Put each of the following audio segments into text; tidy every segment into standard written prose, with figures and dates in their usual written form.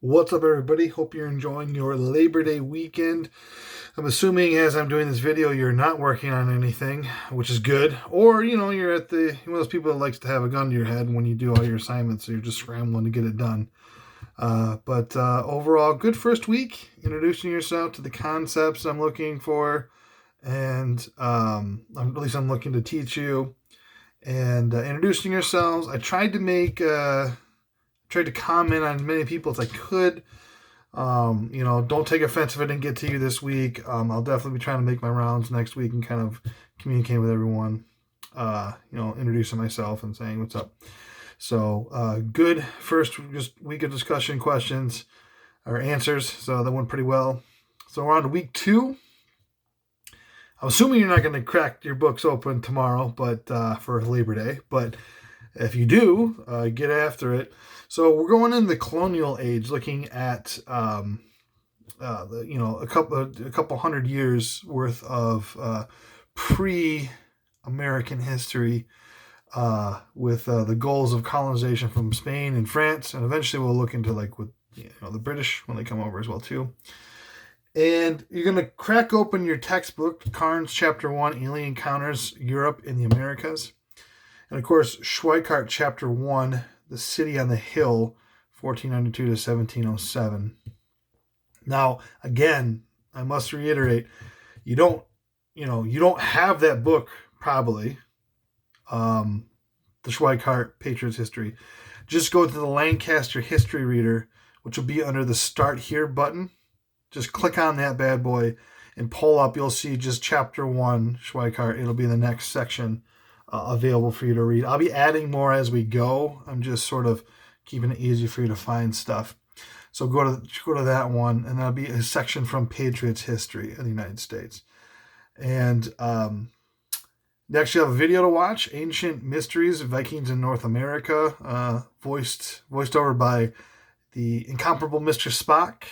What's up, everybody? Hope you're enjoying your Labor Day weekend. I'm assuming as I'm doing this video, you're not working on anything, which is good. Or, you're at one of those people that likes to have a gun to your head when you do all your assignments, so you're just scrambling to get it done. But overall, good first week. Introducing yourself to the concepts I'm looking for, and at least I'm looking to teach you. And introducing yourselves. I tried to comment on as many people as I could. Don't take offense if I didn't get to you this week. I'll definitely be trying to make my rounds next week and kind of communicate with everyone. Introducing myself and saying what's up. So, good first just week of discussion, questions or answers. So that went pretty well. So we're on to week 2. I'm assuming you're not going to crack your books open tomorrow, but for Labor Day. But if you do, get after it. So we're going into the colonial age, looking at a couple hundred years worth of pre-American history with the goals of colonization from Spain and France, and eventually we'll look into the British when they come over as well too. And you're going to crack open your textbook, Carnes Chapter 1, Alien Encounters, Europe in the Americas. And of course, Schweikart Chapter 1, The City on the Hill, 1492 to 1707. Now, again, I must reiterate, you don't have that book, probably, the Schweikart Patriots History. Just go to the Lancaster History Reader, which will be under the Start Here button. Just click on that bad boy and pull up. You'll see just Chapter 1, Schweikart. It'll be the next section available for you to read. I'll be adding more as we go. I'm just sort of keeping it easy for you to find stuff. So go to that one, and that'll be a section from Patriots History in the United States. And next you have a video to watch, Ancient Mysteries, Vikings in North America, voiced over by the incomparable Mr. Spock,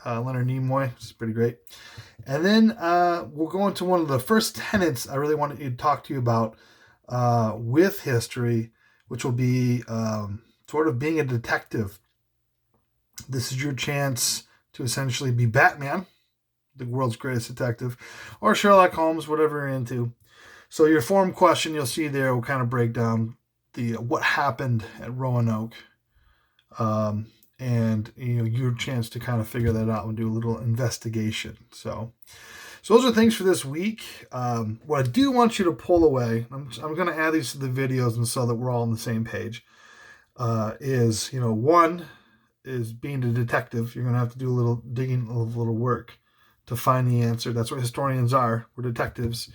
Leonard Nimoy. It's pretty great. And then we'll go into one of the first tenets I really wanted to talk to you about with history, which will be sort of being a detective. This is your chance to essentially be Batman, the world's greatest detective, or Sherlock Holmes, whatever you're into. So your form question you'll see there will kind of break down what happened at Roanoke, and your chance to kind of figure that out and do a little investigation. So those are things for this week. What I do want you to pull away, I'm going to add these to the videos and so that we're all on the same page, is, one is being a detective. You're going to have to do a little digging, a little work to find the answer. That's what historians are. We're detectives.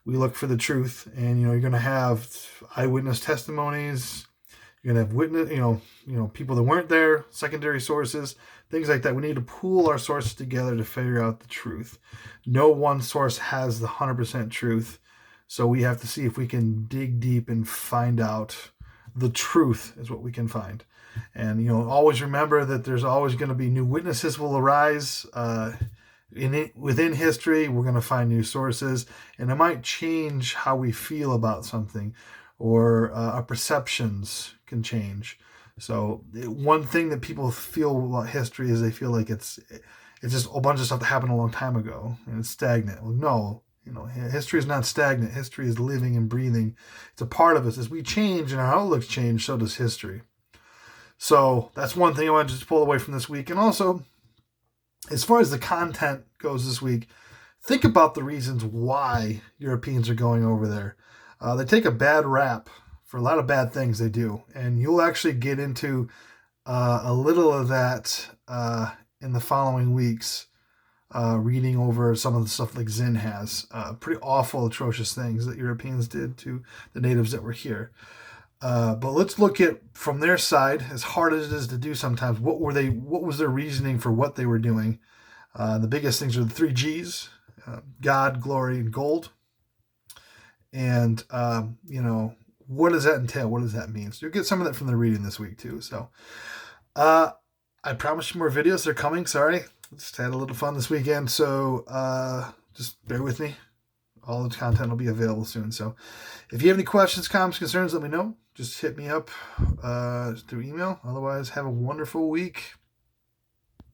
We look for the truth, and, you're going to have eyewitness testimonies. You're going to have witness, people that weren't there, secondary sources, things like that. We need to pool our sources together to figure out the truth. No one source has the 100% truth, so we have to see if we can dig deep and find out the truth is what we can find. And, always remember that there's always going to be new witnesses will arise within history. We're going to find new sources, and it might change how we feel about something, or our perceptions can change. So one thing that people feel about history is they feel like it's just a bunch of stuff that happened a long time ago and it's stagnant. Well, no, history is not stagnant. History is living and breathing. It's a part of us. As we change and our outlooks change, so does history. So that's one thing I wanted to pull away from this week. And also, as far as the content goes this week, think about the reasons why Europeans are going over there. They take a bad rap for a lot of bad things they do, and you'll actually get into a little of that in the following weeks, reading over some of the stuff like Zinn has. Pretty awful, atrocious things that Europeans did to the natives that were here. But let's look at from their side, as hard as it is to do sometimes, what was their reasoning for what they were doing? The biggest things are the 3 G's, God, glory, and gold. And, what does that entail? What does that mean? So you'll get some of that from the reading this week too. So I promised you more videos. They're coming. Sorry. Just had a little fun this weekend. So just bear with me. All the content will be available soon. So if you have any questions, comments, concerns, let me know. Just hit me up through email. Otherwise, have a wonderful week.